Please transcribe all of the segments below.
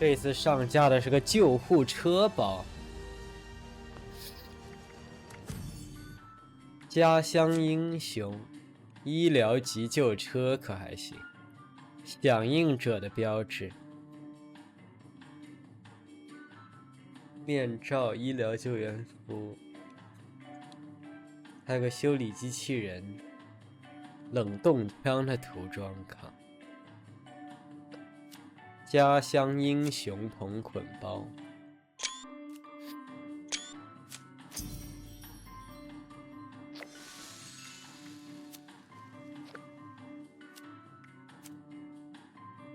这次上架的是个救护车包，家乡英雄，医疗急救车可还行，响应者的标志，面罩，医疗救援服，还有个修理机器人，冷冻枪的涂装卡。家乡英雄同捆包，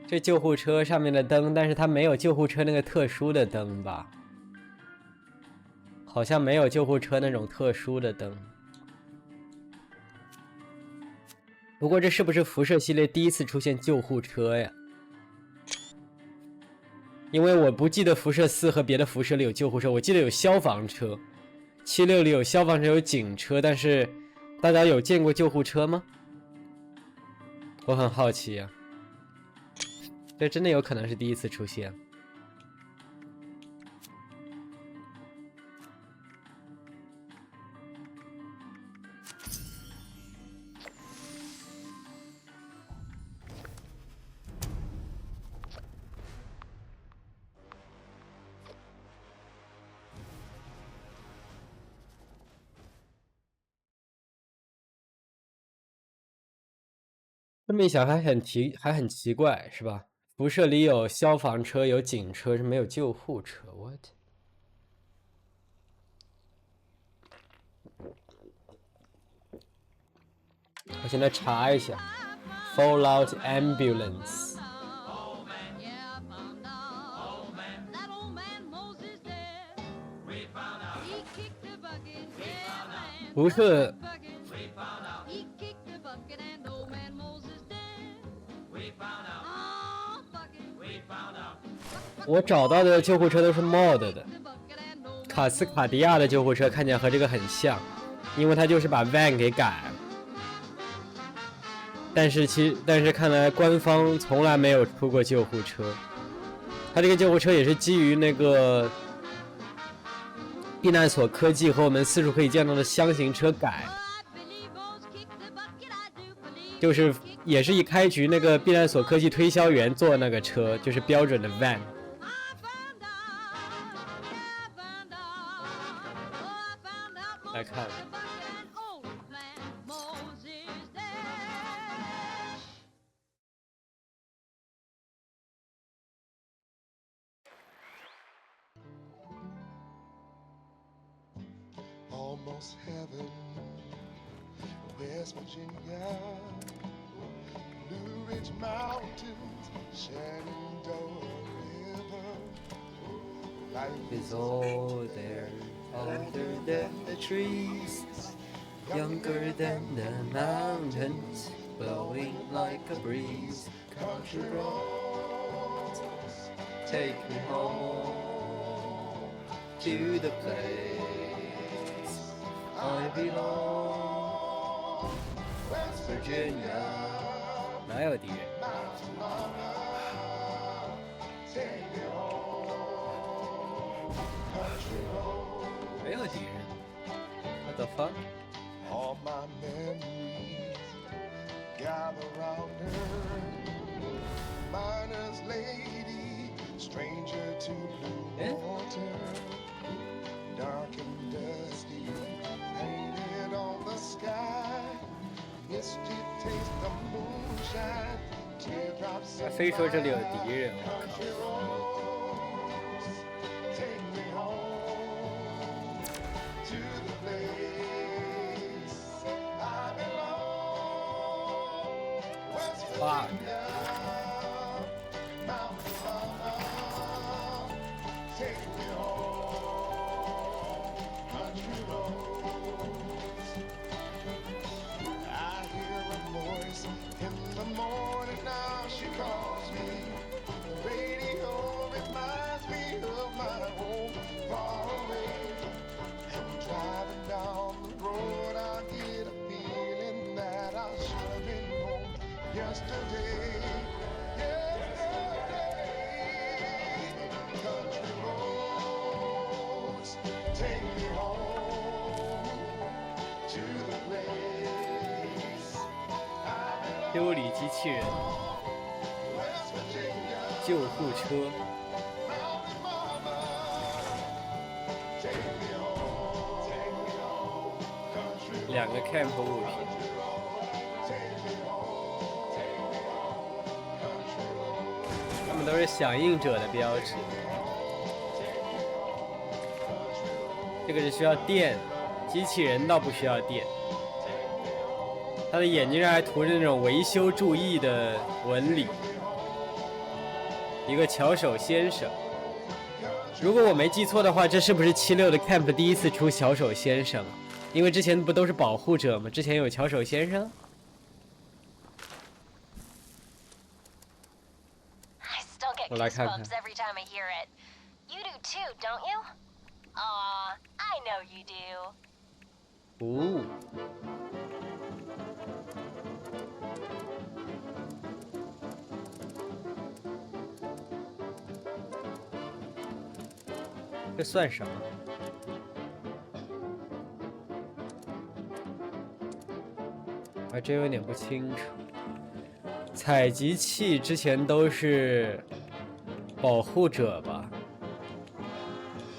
这救护车上面的灯，但是它没有救护车那个特殊的灯吧？好像没有救护车那种特殊的灯。不过这是不是辐射系列第一次出现救护车呀？因为我不记得辐射4和别的辐射里有救护车，我记得有消防车，76里有消防车有警车，但是大家有见过救护车吗？我很好奇啊，这真的有可能是第一次出现。这么一想还很奇怪，是吧？辐射里有消防车，有警车，是没有救护车。What？ 我现在查一下 ，Fallout Ambulance。辐射。我找到的救护车都是 mod 的，卡斯卡迪亚的救护车看起来和这个很像，因为它就是把 van 给改了。但是看来官方从来没有出过救护车，它这个救护车也是基于那个避难所科技和我们四处可以见到的箱型车改，就是也是一开局那个避难所科技推销员坐那个车，就是标准的 van。来看。Almost heaven, West Virginia, Blue Ridge Mountains, Shenandoah River. Life is all there, older than the trees, younger than the mountains, blowing like a breeze. Country roads, take me home to the place I belong. West Virginia， 哪有敌人？没有敌人。What the fuck？ All my memories gather round her. Miner's lady, stranger to blue water. Dark and dusty, painted on the sky. Misty taste the moonshine. Teardrops in 非说这里有敌人，我靠。Fuck. 修理机器人、救护车。2个 camp 物品，它们都是响应者的标志。这个是需要电，机器人倒不需要电。他的眼睛上还涂着那种维修注意的纹理。一个巧手先生，如果我没记错的话，这是不是76的 camp 第一次出巧手先生啊？因为之前不都是保护者吗？之前有巧手先生。我来看看。哦。这算什么？还真有点不清楚。采集器之前都是保护者吧？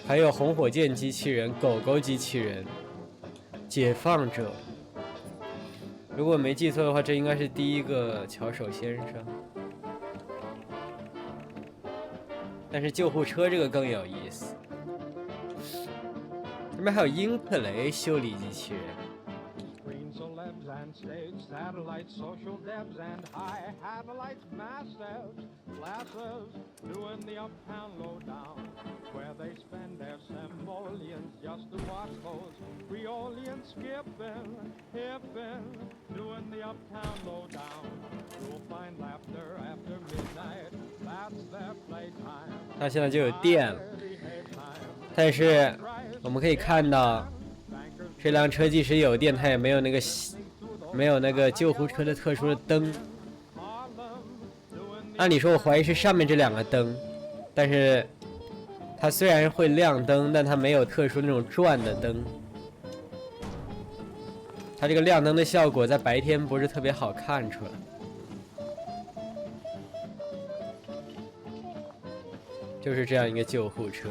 还有红火箭机器人、狗狗机器人、解放者。如果没记错的话，这应该是第一个巧手先生。但是救护车这个更有意思。这边还有英克雷修理机器人。它现在就有电了，但是我们可以看到，这辆车即使有电，它也没有那个救护车的特殊的灯。按理说，我怀疑是上面这2个灯，但是它虽然会亮灯，但它没有特殊那种转的灯。它这个亮灯的效果在白天不是特别好看出来。就是这样一个救护车。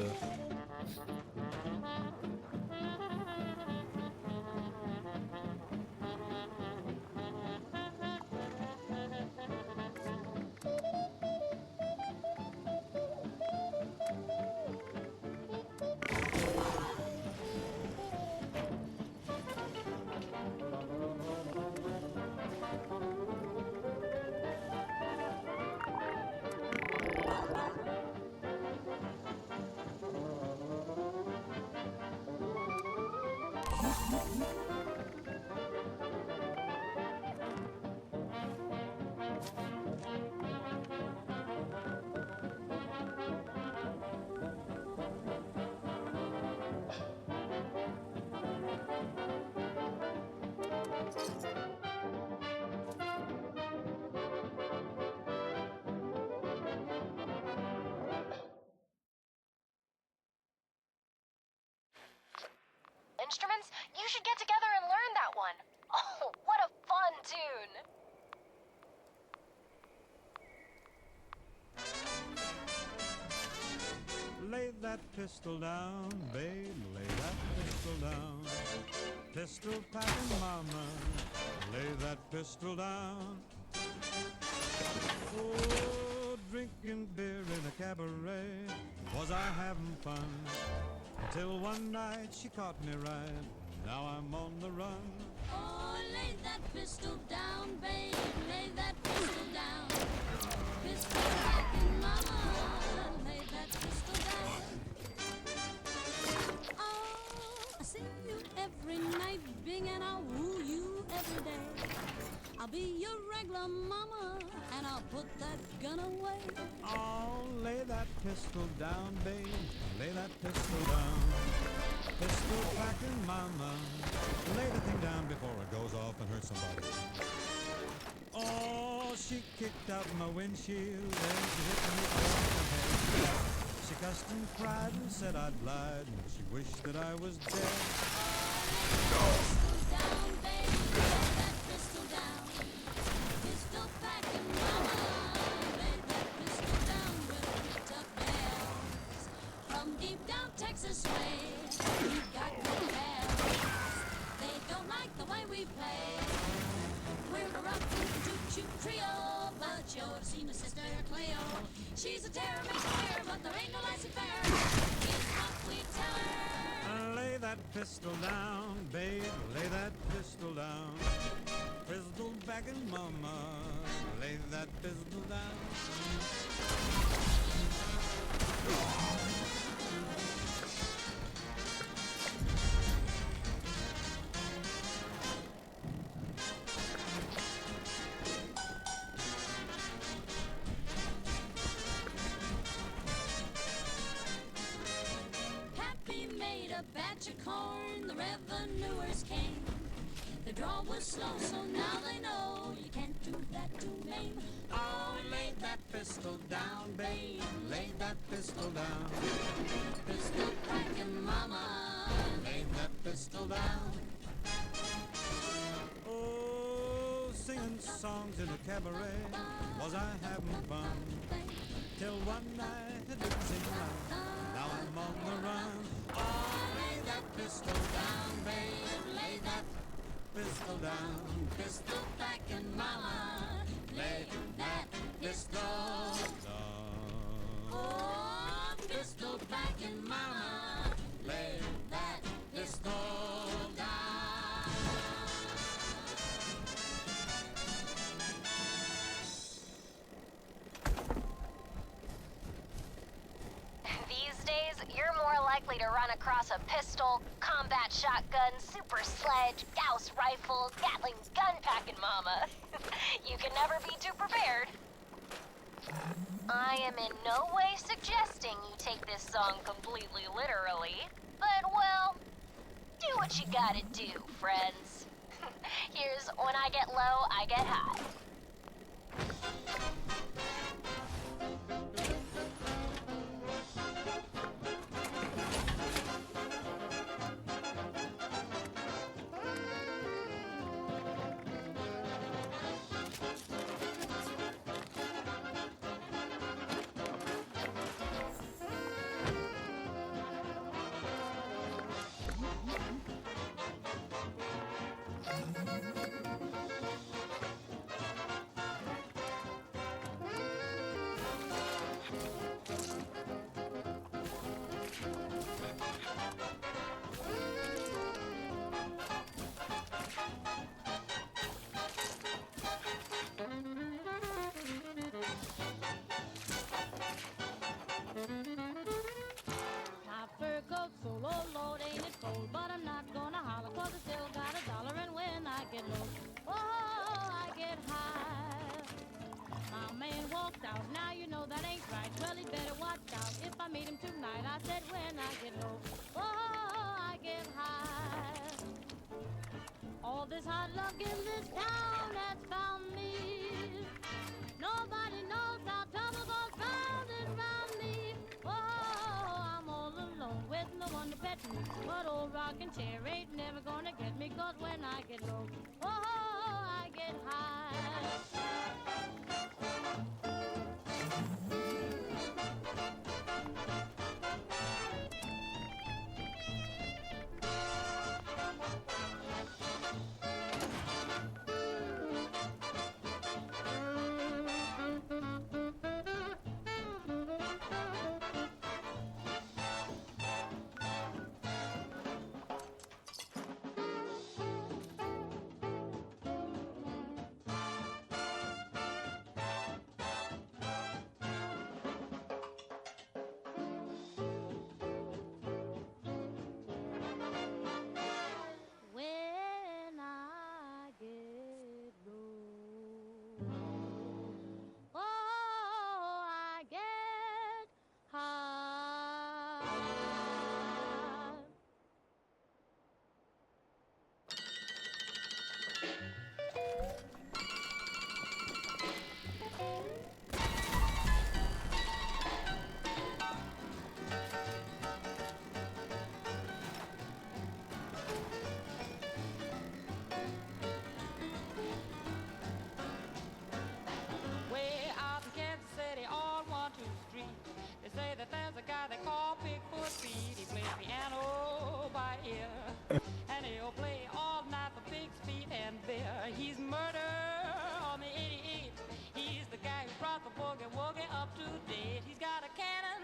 Instruments? You should get together and learn that one. Oh, what a fun tune! Lay that pistol down, babe, lay that pistol down. Pistol packing mama, lay that pistol down. Oh, drinking beer in a cabaret, was I having fun? Till one night she caught me right, now I'm on the run. Oh, lay that pistol down, babe, lay that pistol down. Pistol packing mama, lay that pistol down. Oh, I see you every night, Bing, and I'll woo you every day. I'll be your regular mama, and I'll put that gun away. Oh, lay that pistol down, babe, lay that pistol down. Pistol packing mama, lay the thing down before it goes off and hurts somebody. Oh, she kicked out my windshield and she hit me across the head. She cussed and cried and said I'd lied, and she wished that I was dead. Pistol down, babe, lay that pistol down. Pistol we play. We're a rock toot trio, but you'll see my sister Cleo. She's a terror, makes a fear, but there ain't no laissez-faire. It's what we tell her. Lay that pistol down, babe, lay that pistol down. Pistol back in mama, lay that pistol down. Happy made a batch of corn, the revenuers came. The draw was slow, so now they know you can't do that to Maine. Oh, lay that pistol down, babe, lay that pistol down. Pistol cracking mama, Lay that pistol down. Oh, singing songs in a cabaret, was I having fun? Till one night I didn't sing right, now I'm on the run. Oh, lay that pistol down, babe, lay that pistol down. pistol cracking mama, lay that pistol. Down. Oh, pistol cracking mama, lay that pistol down. These days, you're more likely to run across a pistol, combat shotgun, super sledge, Gauss rifle, Gatling gun packing mama. You can never be too prepared. I am in no way suggesting you take this song completely literally, but well, do what you gotta do, friends. Here's When I Get Low, I Get High. My fur coat so low, Lord, ain't it cold? But I'm not gonna holler, 'cause I still got $1, and when I get low, oh, I get high. My man walked out, now you know that ain't right. Well, he better watch out if I meet him tonight. I said when I get low, oh, I get high. All this hot luck in this town has found me. Nobody knows how trouble goes round and round me. Oh, I'm all alone with no one to pet me. But old rocking chair ain't never gonna get me. 'Cause when I get low, oh, I get high. he's murder on the 88. He's the guy who brought the boogie woogie up to date. He's got a cannon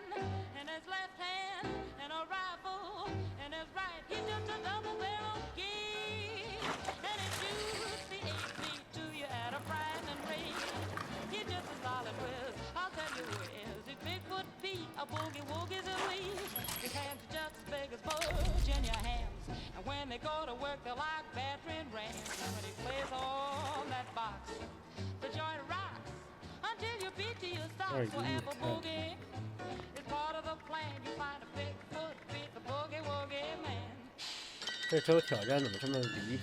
in his left hand and a rifle in his right. He's just a double barrel gig, and he shoots the 8 feet to you at a frightening rate. He's just a solid whiz, I'll tell you who he is. He's Bigfoot Pete, a boogie woogie's elite. His hands are just as big as Virginia hams, and when they go to work they're like battering rams. And when he plays on that box, the joint rocks until you beat to your socks. For Apple Boogie is part of the plan. You find a Bigfoot beat the boogie woogie man. 这周挑战怎么这么离谱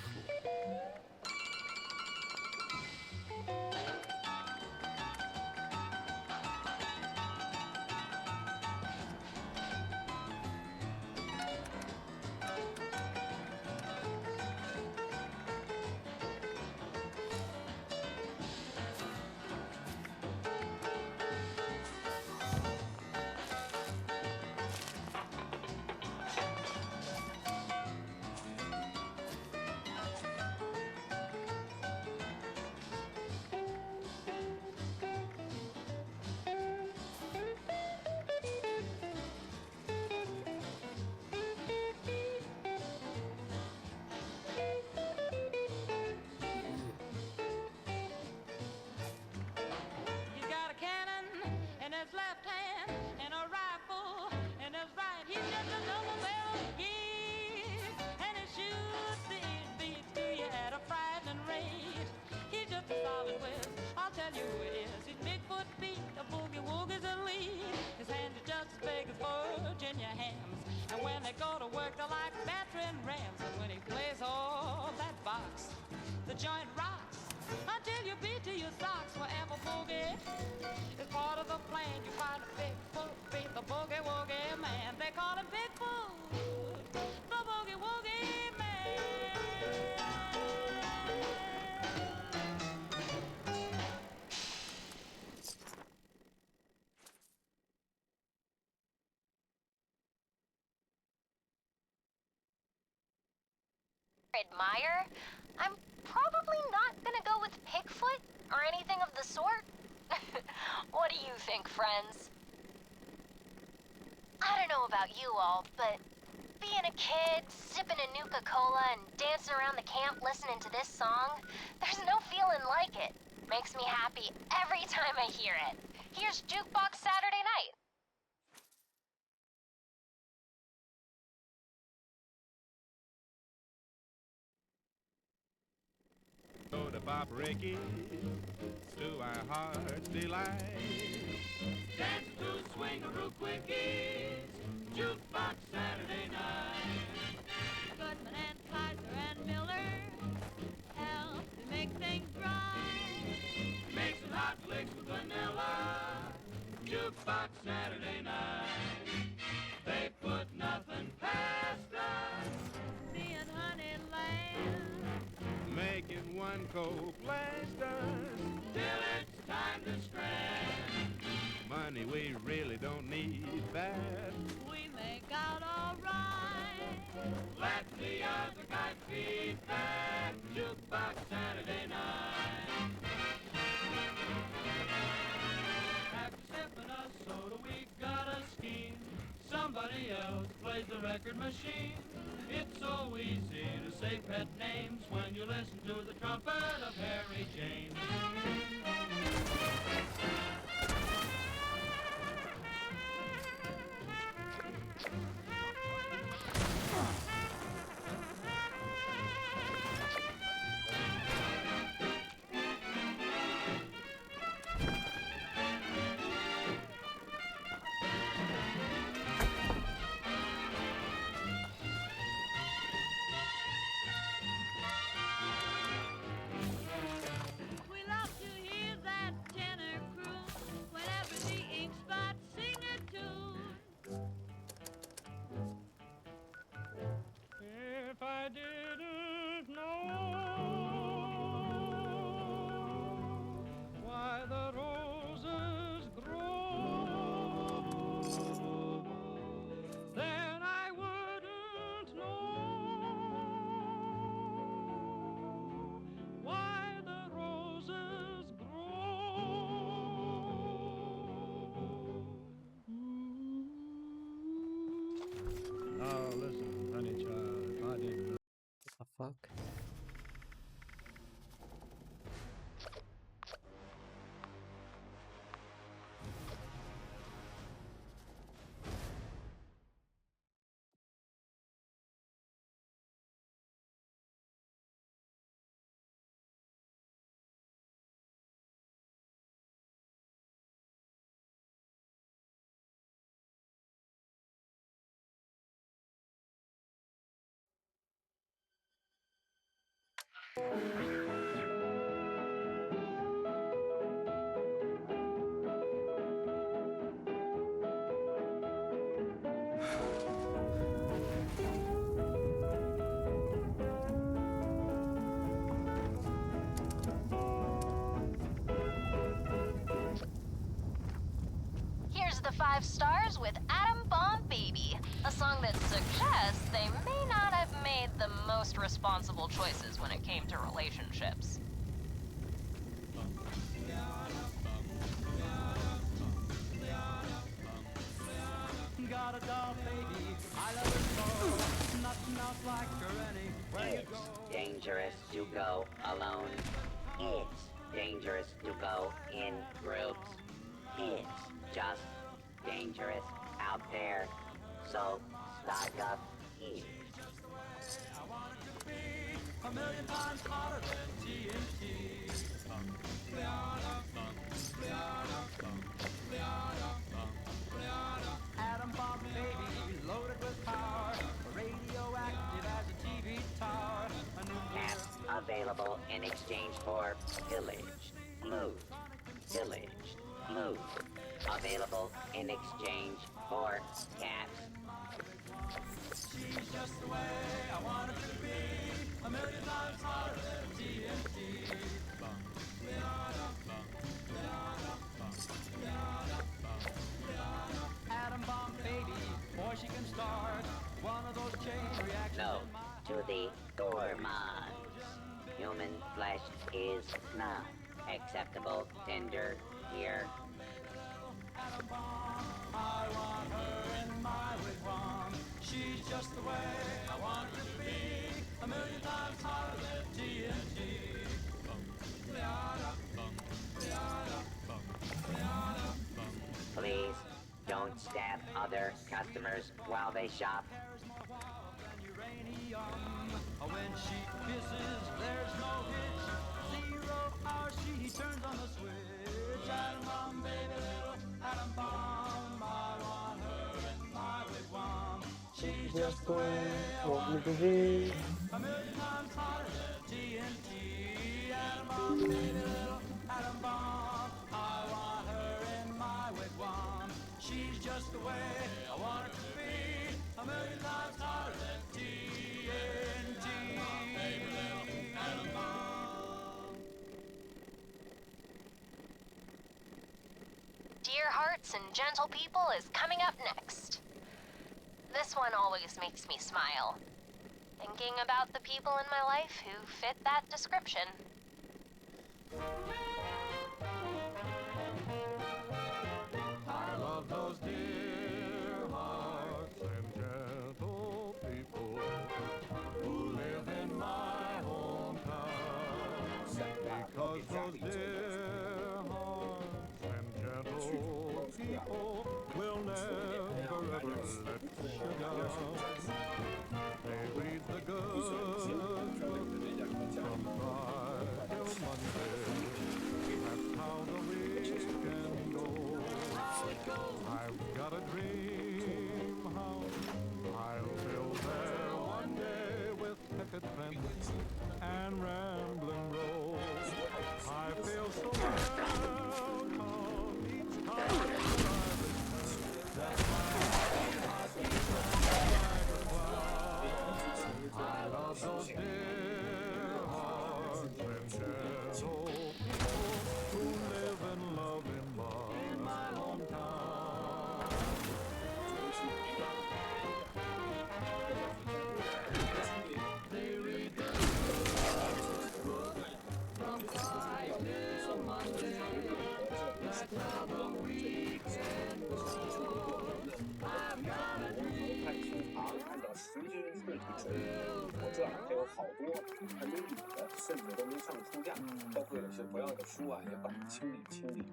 ？He's got a cannon in his left hand and a rifle in his right. He's just a double barrel gig, and he shoots the 8 feet to you at a frightening rate. He's just a solid whiz, I'll tell you who he is. He's Bigfoot Pete, a boogie woogie's elite. His hands are just as big as Virginia hams, and when they go to work they're like battering rams. And when he plays all that box, the joint rocks until you beat to your socks. Forever boogie is part of the plan. You find a Bigfoot beat the boogie woogie man. They call him Bigfoot, the boogie woogie man. Admire? I'm probably not gonna go with Pigfoot or anything of the sort. What do you think, friends? I don't know about you all, but being a kid, sipping a Nuka-Cola and dancing around the camp listening to this song, there's no feeling like it. Makes me happy every time I hear it. Here's Jukebox Saturday Night. Go to Bob Ricky, to our heart's delight. Dance to swing-a-roo quickies, Jukebox Saturday night. Goodman and Kaiser and Miller help to make things right. Make some hot licks with vanilla, Jukebox Saturday night. They put nothing past us, Being Honeyland. making one cold blast us till it's time to strand. Money we really don't need that. We make out all right. Let the other guy feed that Jukebox Saturday night. After sipping a soda, we got a scheme. Somebody else plays the record machine. It's so easy to say pet names when you listen to the trumpet of Harry James. We love Here's the 5 stars with Atom Bomb Baby, a song that suggests they may not have made the most responsible choices when it came to relationships. Got a doll baby, I love her so. Nothing else like her anywhere you It's go. dangerous to go alone. It's dangerous to go in groups. It's just dangerous out there. So stock up here. I want it to be a million times hotter than TNT. Atom bomb baby, loaded with power, radioactive as a TV tower. A nuclear Cats available in exchange for pillaged, loot, pillaged, loot. Available in exchange for cats. she's just the way I want it to be. A million times hotter than TNT. Atom bomb baby, boy she can start one of those chain reactions. No in my to the gourmands. Human flesh is not acceptable tender here. atom bomb. I want her in my wigwam. She's just the way I want her to be. A million times hotter than TNT. Please don't stab other customers while they shop. There's more wild than uranium. When she kisses, there's no hitch. 0 hour, she turns on the switch. Atom bomb, baby, little atom bomb. I want her in my wigwam. She's just the way I want her to be. A million times hotter than TNT. Atom bomb, baby, little atom bomb. I want her in my wigwam. She's just the way I want her to be. A million times hotter than TNT. Baby, little atom bomb. Dear Hearts and Gentle People is coming up next. This one always makes me smile. Thinking about the people in my life who fit that description. I love those dear hearts and gentle people who live in my hometown. Because those dear hearts and gentle people will never ever let you down. They read the good from Friday till Monday. That's how the weekend goes. I've got a dream house I'll build there one day with picket fence and rambling roads. I feel so welcome each time that I return. That's my heart beats like a cloud. I love those dear hearts and gentle people who live and love in my hometown. They read the book from Friday till Monday. That's how the weekend goes. I've got a dream. 按照时间顺序收益，我这儿还有好多还没理的，甚至都没上书架，包括有些不要的书啊，也帮你清理清理。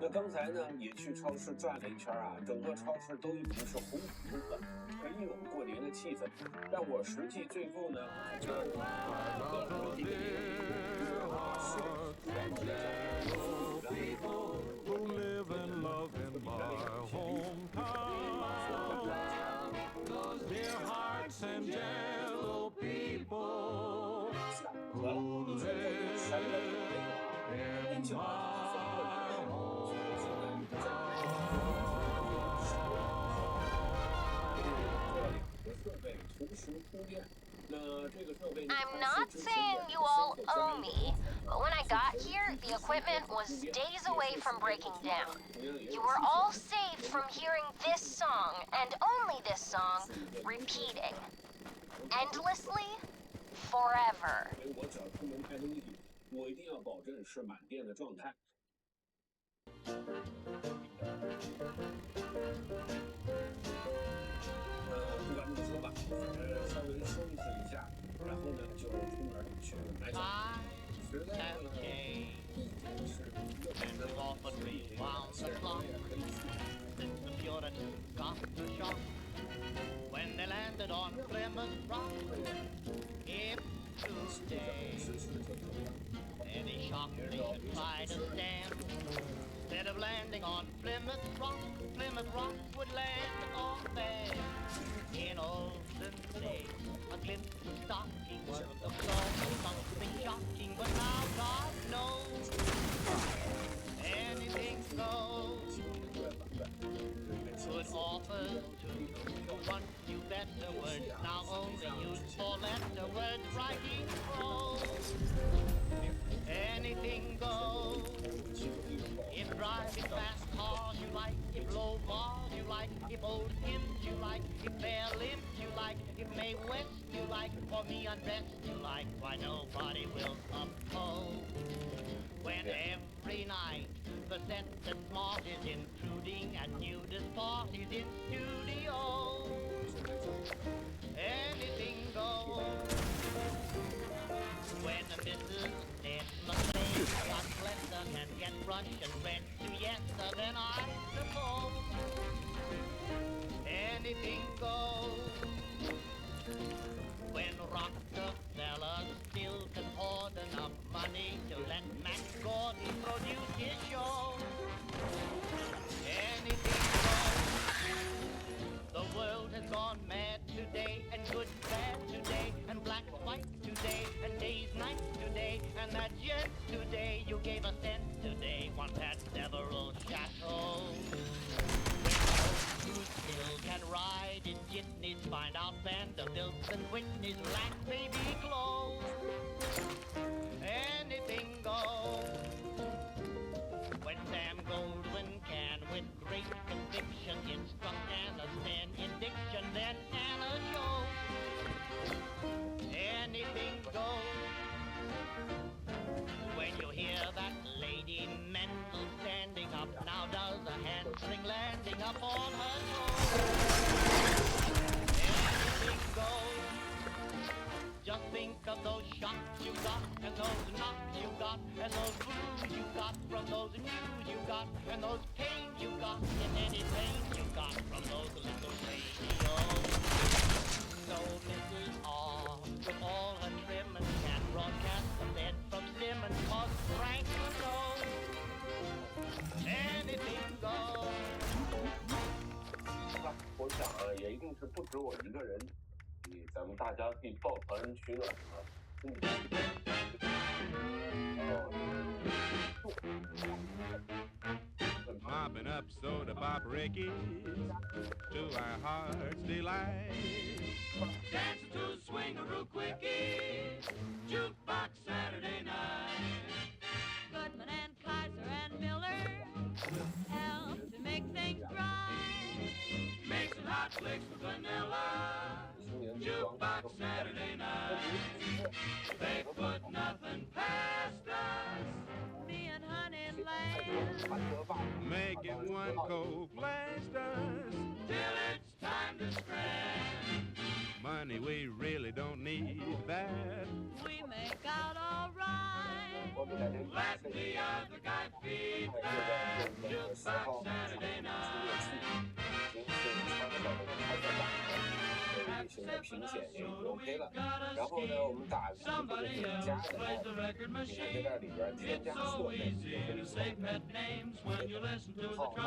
那刚才呢，也去超市转了一圈啊，整个超市都已经是红彤彤的，一有过年的气氛。但我实际最后呢，People who live and love in my hometown. Those dear hearts and gentle people 你现在有3个品类啊，音响啊，分过来的，所以现在在做2个设备同时出电。那这个设备 I'm not saying you all owe me, but when I got here, the equipment was days away from breaking down. You were all saved from hearing this song, and only this song, repeating. Endlessly, forever. 我只要出门拍东西，我一定要保证是满电的状态。不管怎么说吧，稍微收拾一下，然后呢就出门去买酒。实在呢，一天是热门的，所以下周也可以去。 When they landed on Plymouth Rock, if today any shock they should try to stand, instead of landing on Plymouth Rock would land on there. In olden days, a glimpse of stocking was something shocking, but now God knows anything goes. Good offers to once knew better words, now only used for letter words, writing prose. Anything goes. If driving fast cars you like, if low bars you like, if old hymns you like, if bare limbs you like, if Mae West you like, or me undressed you like, why nobody will oppose. When every night the set that's smart is intruding at nudist parties in studio. Anything goes. When the Mrs. McLean got Glenda and get Russian red to yes, then I suppose anything goes. When Rockefeller still can hoard enough money to let Max Gordon produce his show. Anything goes. The world has gone mad today, and good bad today, and black white today, and days night today, and that jet today. You gave a cent today, once had several chateaux. Who's still can ride in jitneys, find out Vanderbilts and Whitney's lack baby clothes. Anything goes. When Sam Goldwyn can, with great conviction, instruct Anna Stan in diction, then Anna shows. Anything goes. When you hear that Lady Mendel standing up, now does a handspring landing up on her toes. Anything goes. Just think of those shocks you got, and those knocks you got, and those blues you got from those news you got, and those pains you got, and any pain you got from those little radios. So Mrs. R, with all her trim and can broadcast the bed from Simmons, 'cause Frank will know anything goes. 我想啊，也一定是不止我一个人，咱们大家可以抱团取暖啊。Mopping up soda pop Rickies to our heart's delight. Dancing to the swing-a-roo quickie, jukebox Saturday night. Goodman and Kaiser and Miller help to make things right. Make some hot flicks with vanilla, jukebox Saturday night. They put nothing past us. Me and Honeyland. Making one cold blast us. Till it's time to strand. Money we really don't need that. We make out all right. Let the other guy feed back. Jukebox Saturday night. 现在屏显也已经 OK 了，然后呢，我们打这个加的话，你看在这里边添加设备就可以做。好，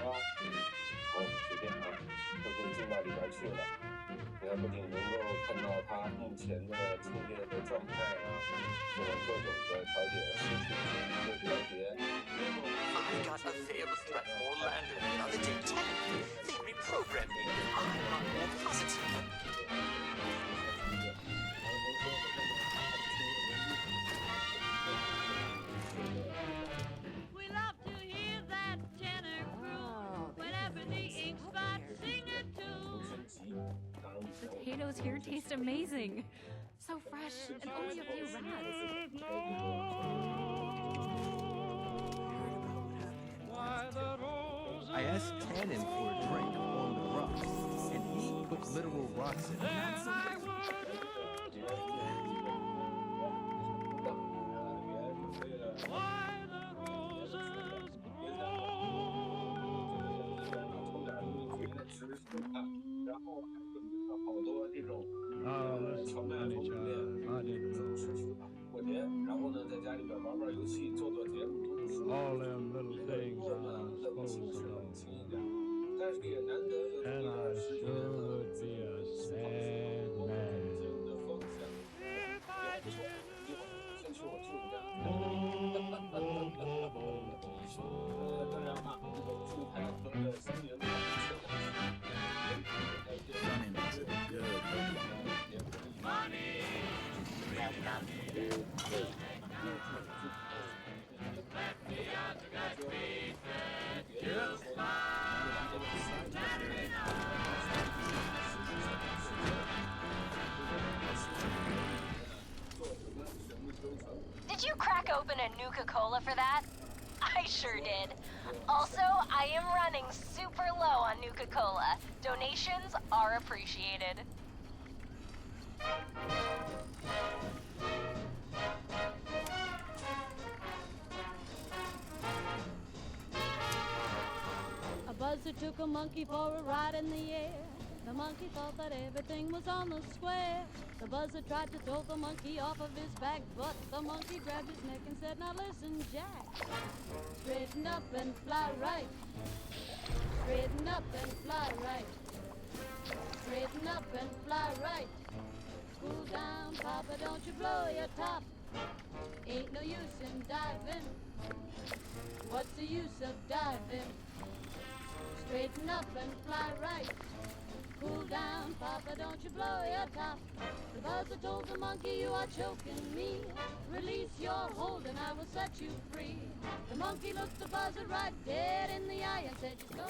好，随便啊，就可以进到里边去了。你看，不仅能够看到它目前的充电的状态啊，各种的调节实体的调节。I got a very threat from Orlando the other day telling me they reprogrammed me. I'm not more positive. We love to hear that tenor croon whenever the ink spots sing it too. The potatoes here taste amazing. So fresh and only a few rats. I asked Tannen for a drink on the rocks, and he put literal rocks in it. Why the roses Oh, listen, honey child, I didn't know. 过节，然后呢，在家里边玩玩游戏，做做节目，读读书。 All them little things 过呢， I'm 冷 supposed 清 to 是冷 know. 清一点，但是也难得有这么 And 一 I 段时间 sure 呢， would be a 思考 sad 生活 man. 人生的方向，也还不错。一会儿先去我舅家。当然嘛，出台和的新年的车辆。 Running is a good money? Let the other guys beat it. You smile. Saturday Did you crack open a Nuka-Cola for that? I sure did. Also, I am running super low on Nuka-Cola. Donations are appreciated. A buzzer took a monkey for a ride in the air. The monkey thought that everything was on the square. The buzzer tried to throw the monkey off of his back, but the monkey grabbed his neck and said, "Now listen, Jack. Straighten up and fly right. Straighten up and fly right. Straighten up and fly right. Cool down, Papa, don't you blow your top. Ain't no use in diving. What's the use of diving? Straighten up and fly right. Cool down, Papa, don't you blow your top. The buzzer told the monkey, you are choking me. Release your hold and I will set you free. The monkey looked the buzzer right dead in the eye and said, "You go."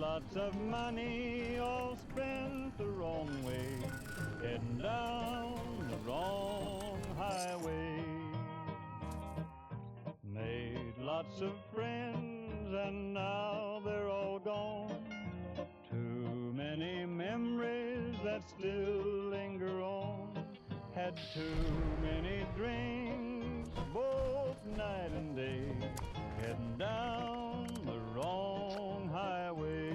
lots of money all spent the wrong way, heading down the wrong highway. Made lots of friends and now they're all gone. Too many memories that still linger on. Had too many drinks both night and day, heading down the wrong highway.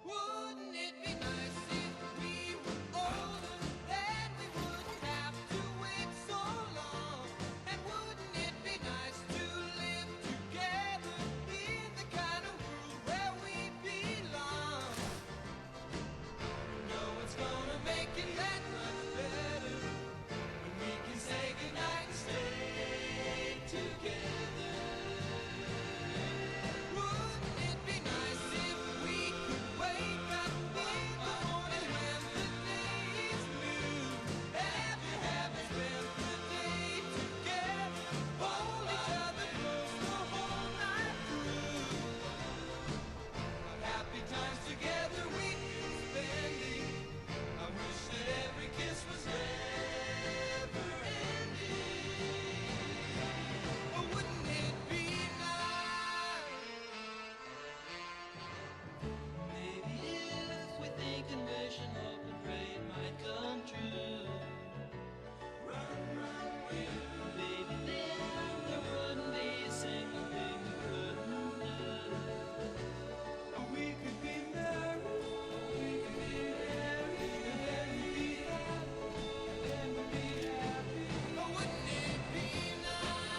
Wouldn't it be nice if we were older, then we wouldn't have to wait so long? And wouldn't it be nice to live together in the kind of world where we belong? No one's gonna make it that much better when we can say goodnight and stay together. Wouldn't it be nice if we could wake up in the morning when the day is new? Every habit spend the day together, hold each other close the whole night through. What happy times together we'd be spending. I wish that every kiss was never ending. Oh, wouldn't it be nice? Maybe if we think and wish and hope and pray it might come true. Run, run, baby, then there wouldn't be a single thing we couldn't do. We could be married, we could be married, and then we'd be happy, and then we'd be happy. Oh, wouldn't it be nice?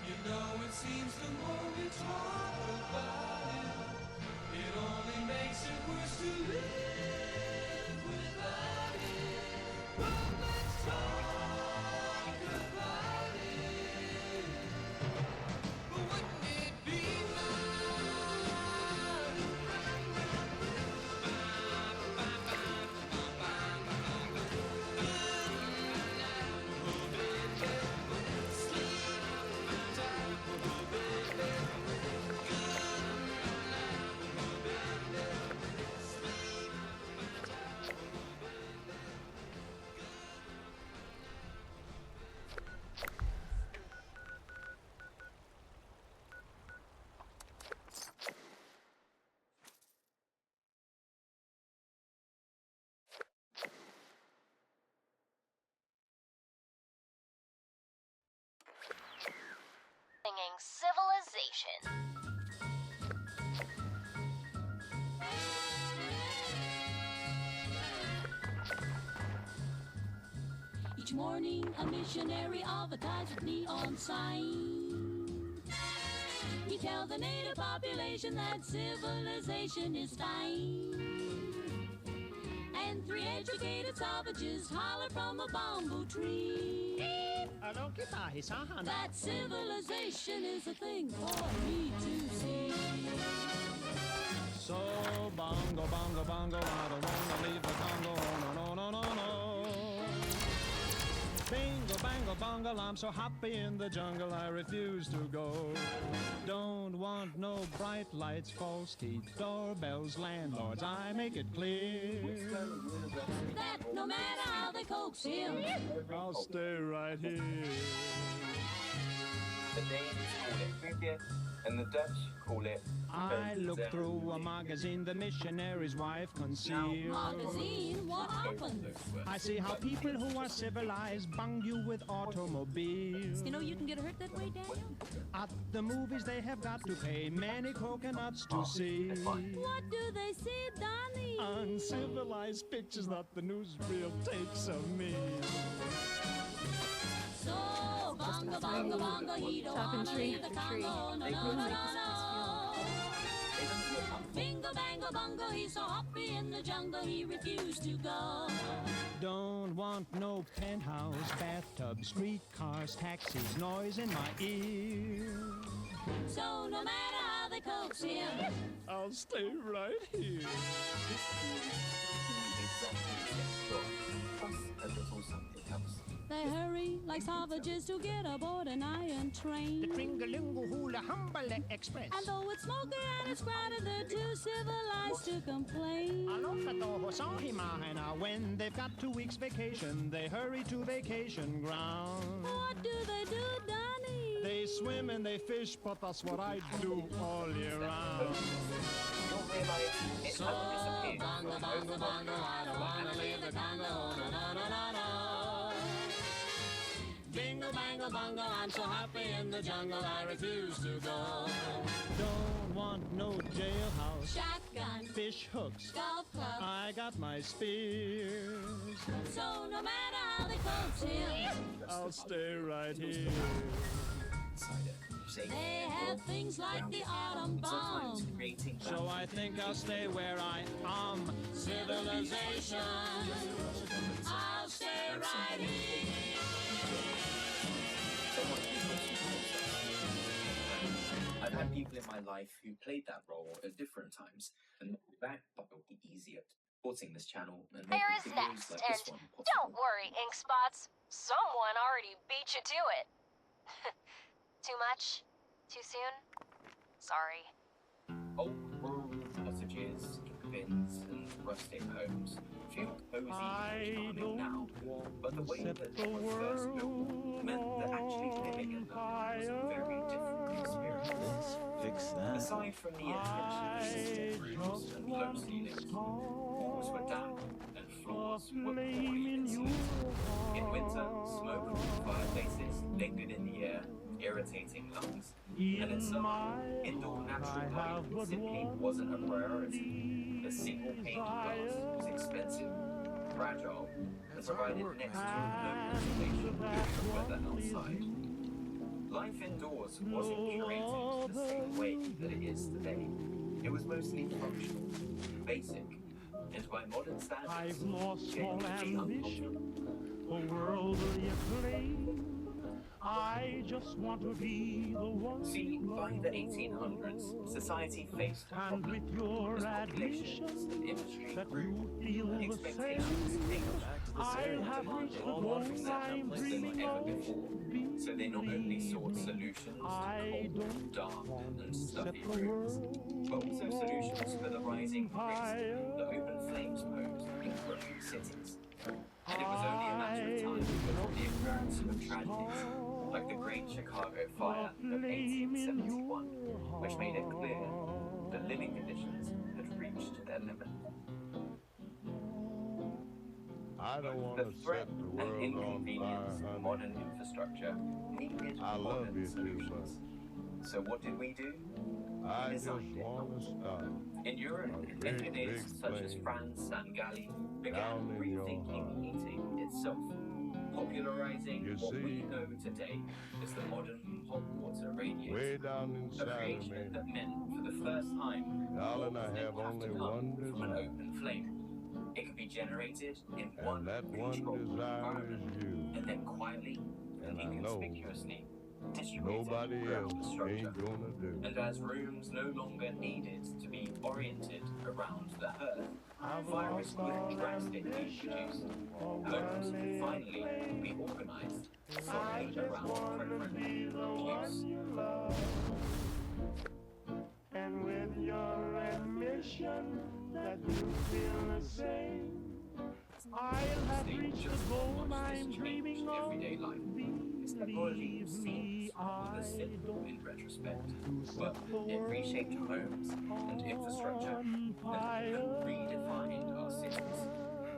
You know, it seems the more we talk about it, it only makes it worse to live without it. But let's talk about it. But wouldn't it be Singing Civilization. Each morning, a missionary advertised with neon sign. He tells the native population that civilization is dying. And three educated savages holler from a bamboo tree that civilization is a thing for me to see. So bongo, bongo, bongo, I don't wanna leave the Congo, no, no, no, no, no. Bingo, bango, bongo, I'm so happy in the jungle, I refuse to go. Don't want no bright lights, false teeth, doorbells, landlords. I make it clear That no matter how they coax him, I'll stay right here. The Danes call it Hugget, and the Dutch call it I look through a magazine the missionary's wife concealed. magazine, what happens? I see how people who are civilized bung you with automobiles. You know you can get hurt that way, Daniel? At the movies they have got to pay many coconuts to see. What do they see, Donnie? Uncivilized pictures that the newsreel takes of me. So, bongo, bongo, bongo, he don't Top and wanna tree, leave the the tree. Congo, no, They no, grew no, like no, this no. Bingo, bango, bongo, he's so happy in the jungle, he refused to go. Don't want no penthouse, bathtub, streetcars, taxis, noise in my ear. So, no matter how they coax him, I'll stay right here. plus a little something else. they hurry like savages to get aboard an iron train. Tringalingo Hula Humble Express. And though it's smoky and it's crowded, they're too civilized to complain. When they've got 2 weeks vacation, they hurry to vacation ground. What do they do, Donnie? They swim and they fish, but that's what I do all year round. You'll realize it hasn't disappeared. Bongo, bongo, bongo, I don't wanna leave the Congo, no, no, no, no, no. Bingo, bango, bongo, I'm so happy in the jungle, I refuse to go. Don't want no jailhouse, Shotgun, fish hooks. golf club, I got my spears. so no matter how they coax him, I'll stay right here. they have things like the autumn bomb. Sometimes creating So I think I'll stay where I am. Civilization, I'll stay right here. I've had people in my life who played that role at different times, and that will be easy at supporting this channel and making There is videos next, like this and one possible. don't worry, Ink Spots. Someone already beat you to it. Too much? Too soon? Sorry. Old rural cottages, bins, and rustic homes feel cozy and charming now, but the way that they were first built meant that actually living in them was a very different experience. Fix that. Aside from the attention to roofs and low ceilings, walls were damp and floors were poorly insulated. In winter, smoke from fireplaces lingered in the air, irritating lungs. And in summer, indoor natural light simply wasn't a priority. The single pane glass was expensive, fragile, and provided next to no insulation from the weather outside. Life indoors wasn't curated the same way that it is today. It was mostly functional, basic, and by modern standards, I've lost all genuinely ambition uncomfortable. for worldly acclaim. I just want to be the one. See, by the 1800s, society faced a And problem with your as populations admission and industry that grew, you feel and the expectations same, changed. I have reached the goal I'm dreaming Than ever of. before. So they not only sought solutions to I cold, don't dark, want and to set stuffy the rooms, world but also solutions for the rising risk fire. that open flames pose in growing cities. And it was only a matter of time before the occurrence of tragedies like the Great Chicago Fire of 1871, which made it clear that living conditions had reached their limit. I don't want The to threat set the and world on inconvenience fire, of honey. modern infrastructure needed I love modern you too solutions. So what did we do? I just Designed it. want to start. In Europe, A big, engineers big such as plane France and Galli began down in your rethinking heart. heating itself, popularizing You what we see, know today as the modern hot water radiator. way down A inside of creation me, that meant for the first time, darling, warmth I didn't have have only to come one from an desire, open flame. It could be generated in and one that one controlled desire environment, is you. and then quietly and And I know inconspicuously distributed nobody throughout else the structure. ain't gonna do. And as rooms no longer needed to be oriented around the hearth, fire risk was drastically reduced. Homes could finally be organized solely around preference use. I'll have reached the goal I'm dreaming of. Everyday life. It's technology seems was simple in retrospect. Well, it reshaped homes and infrastructure and redefined our cities.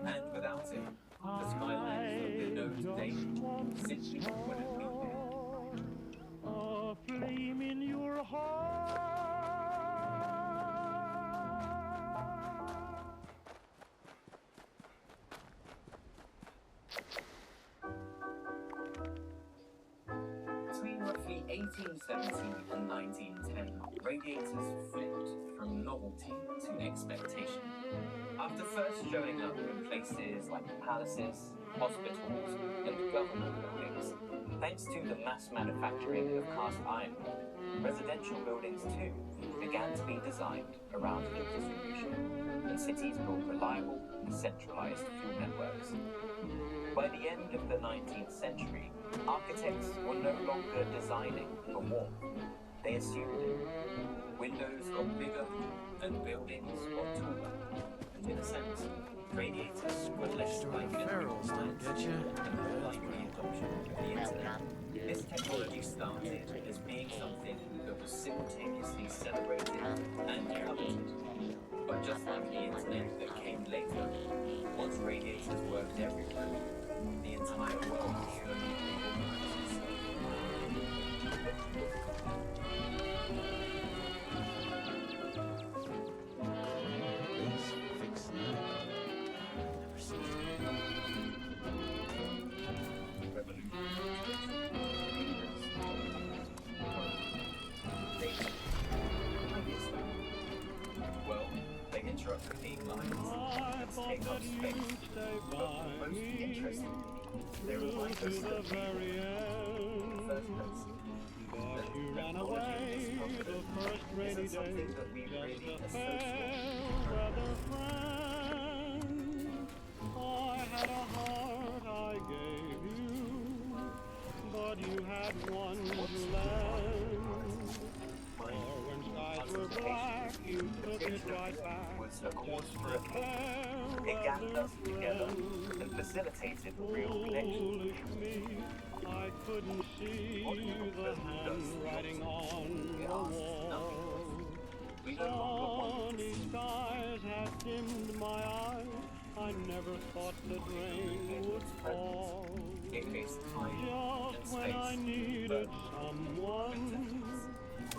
And without it, the skylines that we know today simply wouldn't be there. A flame in your heart. Between roughly 1870 and 1910, radiators flipped from novelty to expectation. After first showing up in places like palaces, hospitals, and government buildings, thanks to the mass manufacturing of cast iron, residential buildings too began to be designed around heat distribution, and cities built reliable, centralized fuel networks. By the end of the 19th century, architects were no longer designing for warmth. They assumed it. Windows got bigger and buildings got taller. And in a sense, radiators were less like an appliance and more like the adoption of the internet. This technology started as being something that was simultaneously celebrated and coveted. But just like the internet that came later, once radiators worked everywhere, the entire world slowly reorganized itself. Well, they interrupt the beam lines and take up space. But most interestingly, they remind us that we were in the first place. That technology isn't something that we really associate. I had a heart I gave you, but you had one to lend. Or when skies were black, you took it right back. Was a cause for a cause. It gathered us together and facilitated real connection. I couldn't see the handwriting on the wall. Sunny skies had dimmed my eyes. I never thought the rain would fall. Just when I needed someone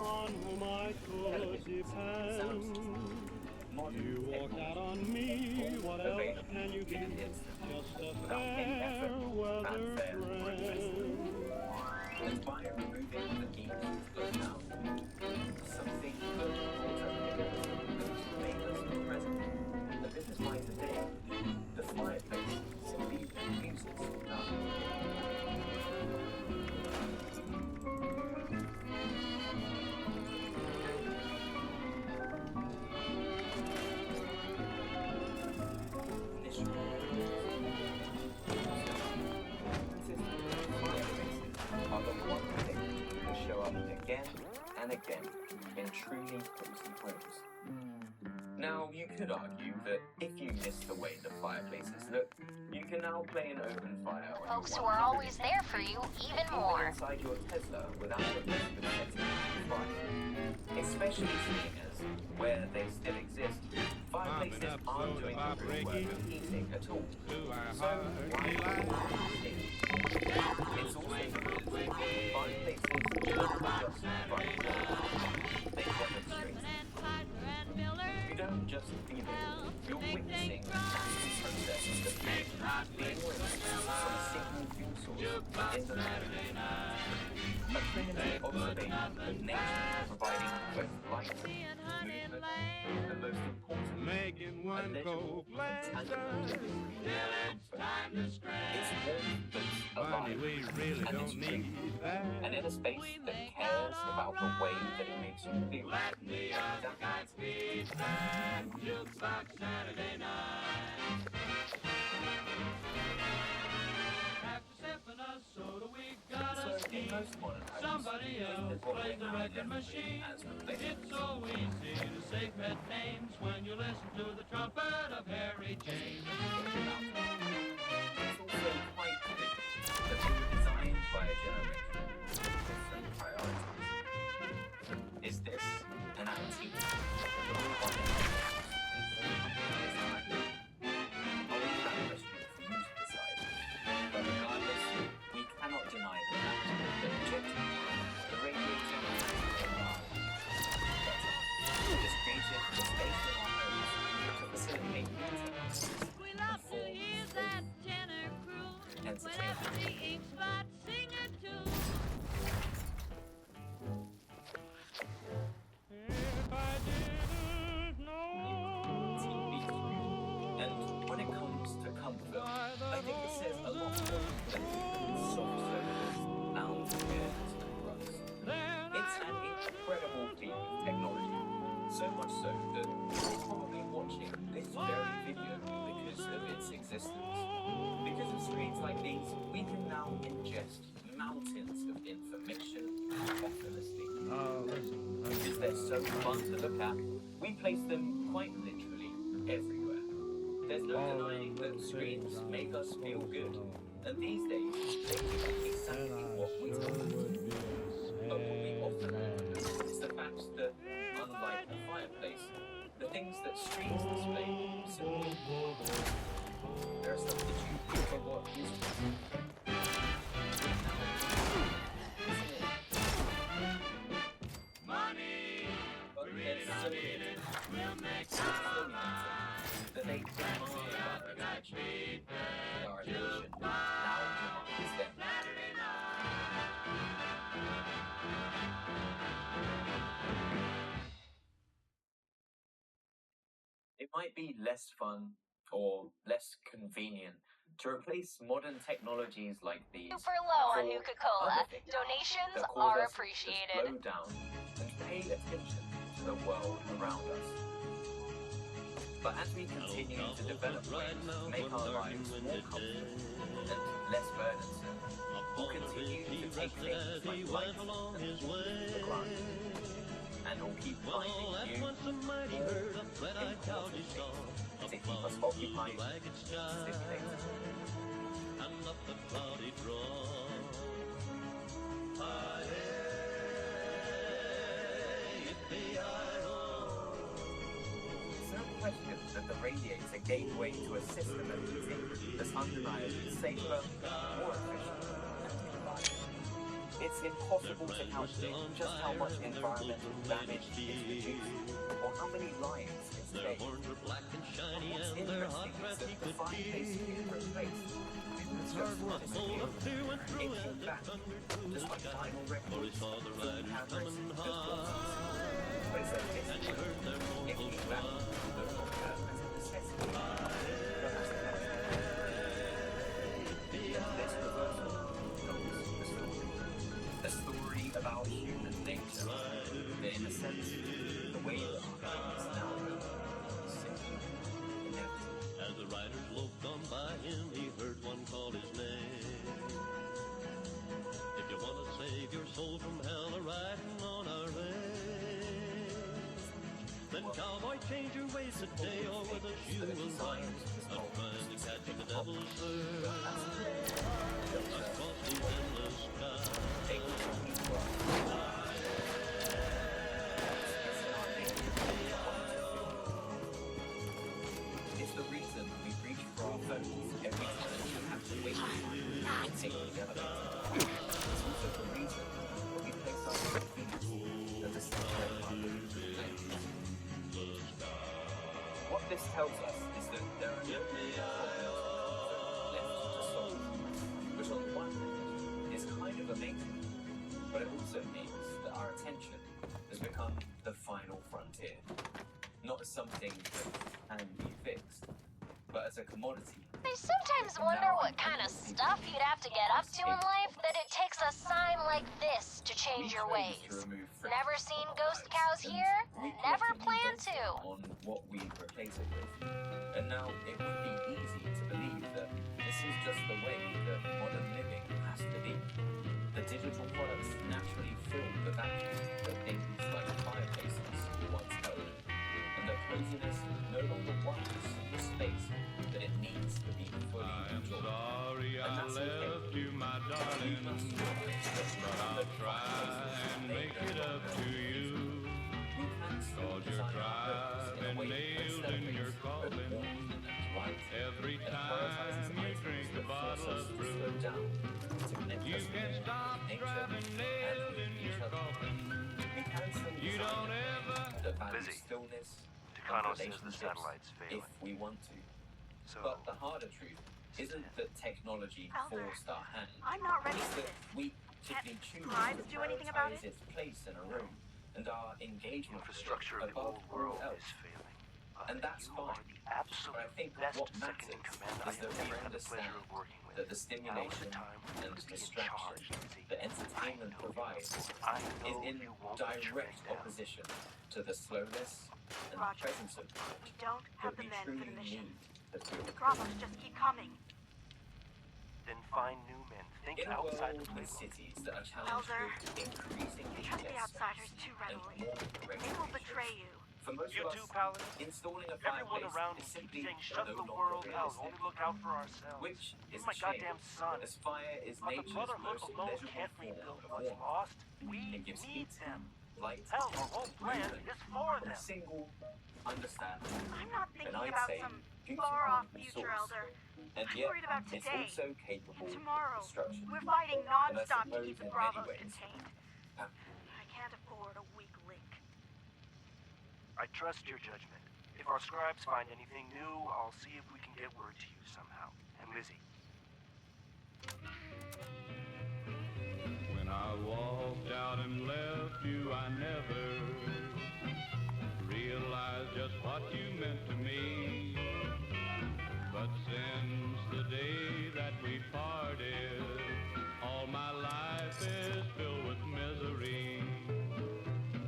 on whom I could depend, you walked out on me. What else can you be? Just a fair weather friend. And by removing the need to go down, something that made us present. The business mind today, the fireplace simply refuses to die. Are the one thing that show up again and again in truly cozy homes. Now, you could argue that if you miss the way the fireplaces look, you can now play an open fire on Folks who are always there for you, even more. inside your Tesla without the risk of setting it on fire. Especially seeing as, where they still exist, fireplaces aren't doing the real work of heating at all. So, why not? It's also because fireplaces don't just fight. They demonstrate. You don't just feel it, you're witnessing the process of being released from a single fuel source in the night. A trinity observation of nature providing both light, movement, and the most important, making one legible and tangible delivery. It's warmth that's alive we really and don't it's need real. that. And in a space that cares about the way that it makes you feel. Jukebox Saturday night. After sipping a soda, we got a So scheme. in most modern homes, Somebody else there's what plays we the now record identify machine. as replacement. It's so easy to say pet names when you listen to the trumpet of Harry James. It's also quite clear that they were designed by a generation with different priorities. Is this an antique that will one day I'll leave that question for you to decide. But regardless, we cannot deny the fact that objectively, the radiator has a large it is created for the space in our homes to facilitate meetings We and love to forms hear of that tenor croon whenever the ink spots sing a tune. If I didn't know. And when it comes to comfort, I think it says a lot more than soft sofas, lounge chairs, and rugs. It's an incredible feat of technology, so much so that you're probably watching this very video because of its existence. Because of screens like these, we can now ingest mountains of information effortlessly. Because they're so fun to look at, we place them quite literally everywhere. There's no denying that screens make us feel good, and these days they do exactly what we tell them to. But what we often overlook is the fact that, unlike a fireplace, the things that screens display simply they're a substitute for what is Money, but there's so little we'll make so that they demand our attention. And our attention now demands them. It might be less fun or less convenient to replace modern technologies like these Super low on for Nuka-Cola. other things Donations that cause are us to appreciated. slow down and pay attention to the world around us. But as we continue to develop ways to make our lives more comfortable and less burdensome, we'll continue to take things like light and heat for granted. And we'll keep finding new, more important things to keep us occupied and stimulated. It's no question that the radiator gave way to a system of heating that's undeniably safer, more efficient, and reliable. It's impossible to calculate just how much environmental damage is reduced, or how many lives it's saved. But what's interesting is that the fireplace being replaced didn't just disappear. It came back, just like vinyl records, film cameras, and watches. But it's like this, it came back no longer as a necessity, but as a necessity. This reversal tells the story. A story about human nature, that in a sense, the way that our homes now go is simply inevitable. As the riders loped on by him, he heard one call his name. If you want to save your soul from hell, a riding on a range, then cowboy, change your ways today, or with a shoe and wine, I'm trying to catch the devil's bird across the endless sky. It's the reason we reach for our phones every time we have to wait and take the elevator. It's also the reason we place our feet at the center of our living room. What this tells us is that there are no problems left to solve, which on the one hand is kind of amazing, but it also means that our attention has become the final frontier, not as something that can be fixed, but as a commodity. I sometimes wonder what kind of stuff you'd have to get up to in life that it takes a sign like this to change your ways. Never seen ghost cows here? Never plan to. On what we replace it with. And now it would be easy to believe that this is just the way that modern living has to be. The digital products naturally fill the vacuum that things like fireplaces once held, and the coziness no longer wants the space that it needs to be fully enjoyed. And that's okay. You, my darling, but I'll try and make it up to you. Cause you're driving nailed in your coffin every time you drink a bottle of brew. You can stop driving nailed in your coffin. You don't ever... Busy. Takano says the satellite's failing. If we want to. So, but the harder truth isn't that technology forced our hand. I'm not ready It's for that this. we typically choose scribes to do anything about prioritize it? its place in a room, and our engagement infrastructure of the above old world all is else. failing. And that's You fine. are the absolute But I think best what second in matters command I is that have we ever had the understand pleasure of working with. that the Now is stimulation the time for you and to be in distraction charge, Lizzie. that entertainment provides I is know in you won't let your direct head down. opposition to the slowness and Roger. presence of We don't have that the we men for truly the mission. need as we The problems just keep coming. Then find new men. Think in a outside world the with playbook. cities that are challenged Elder, with increasing you trust the outsiders too and readily. more They will regulations. betray you. For most You of too, us, Paladin? installing a Everyone fireplace around is me simply keeps saying, shut no the longer world out, realistic. only look out for ourselves. Which is Even my a shame, goddamn son. as fire is But the nature's Brotherhood most alone pleasurable can't form rebuild of what's warmth. lost. We It gives need heat, them. light, Hell, our whole plan movement, is for and a them. single understanding. I'm not And thinking I'd about say some beautiful far-off future, source. Elder. And I'm yet, worried about it's today also capable and tomorrow. of destruction. We're fighting And I non-stop to keep suppose the in many Bravos ways, contained. I can't afford a weak link. I trust your judgment. If our scribes find anything new, I'll see if we can get word to you somehow. And Lizzie. When I walked out and left you, I never realized just what you meant to me. But since the day that we parted, all my life is filled with misery.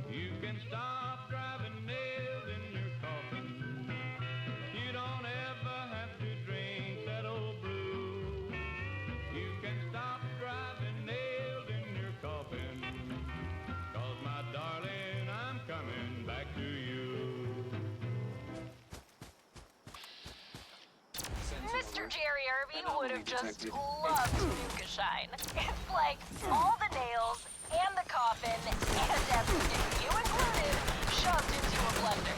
You can stop driving nails in your coffin. You don't ever have to drink that old brew. You can stop driving nails in your coffin. 'Cause my darling, I'm coming back to you. Mr. Jerry Irving would have just loved Nuka Shine. It's like all the nails and the coffin and everything, you included, shoved into a blender.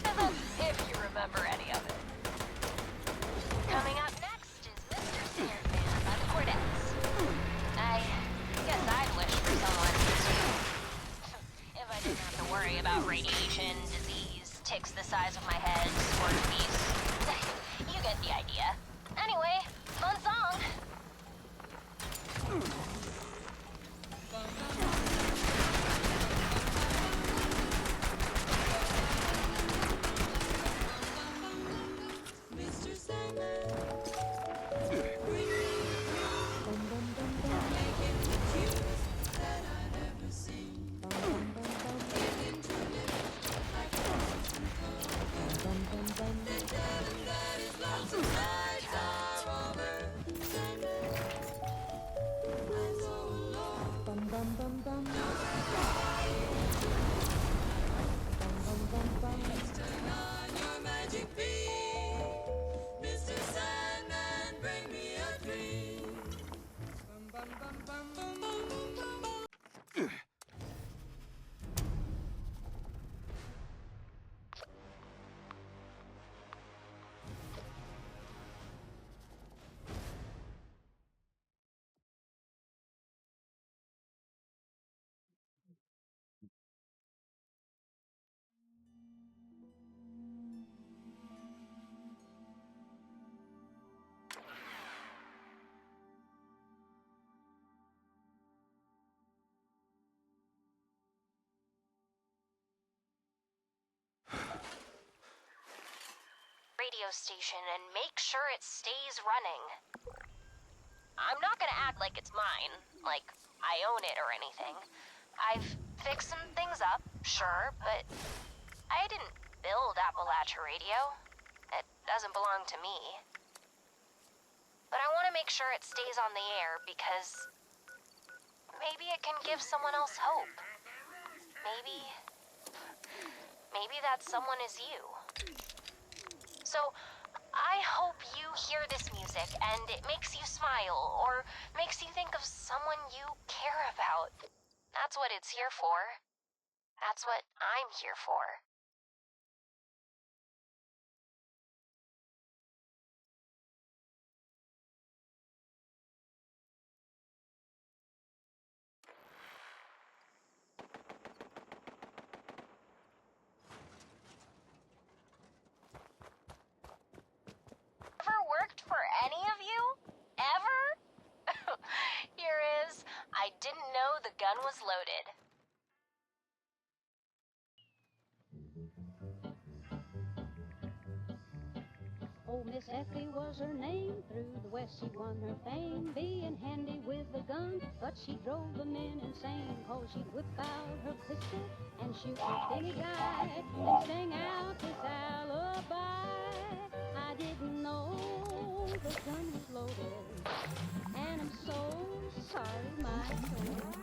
And that's if you remember any of it. Coming up next is Mr. Sandman by the Cordettes. I guess I'd wish for someone to, if I didn't have to worry about radiation, disease, ticks the size of my head, scorpions. You get the idea. Anyway, fun song. Mr. Sandman, bring me making the cutest that I've ever seen. Getting to live like a They tell him that his lonesome nights are over. Sandman, I'm so alone. Don't cry. Please turn on your magic beam. Mr. Sandman, bring me a dream. Bum, bum, bum, bum, bum, bum, bum, bum. Radio station and make sure it stays running. I'm not gonna act like it's mine, like I own it or anything. I've fixed some things up, sure, but I didn't build Appalachia Radio. It doesn't belong to me. But I want to make sure it stays on the air because maybe it can give someone else hope. Maybe that someone is you. So, I hope you hear this music and it makes you smile or makes you think of someone you care about. That's what it's here for. That's what I'm here for. Ever worked for any of you? Ever? Here is, I didn't know the gun was loaded. Oh, Miss Effie was her name. Through the West she won her fame, being handy with a gun. But she drove the men insane, cause she'd whip out her pistol and shoot any guy, then sing out his alibi. I didn't know the gun was loaded, and I'm so sorry, my soul.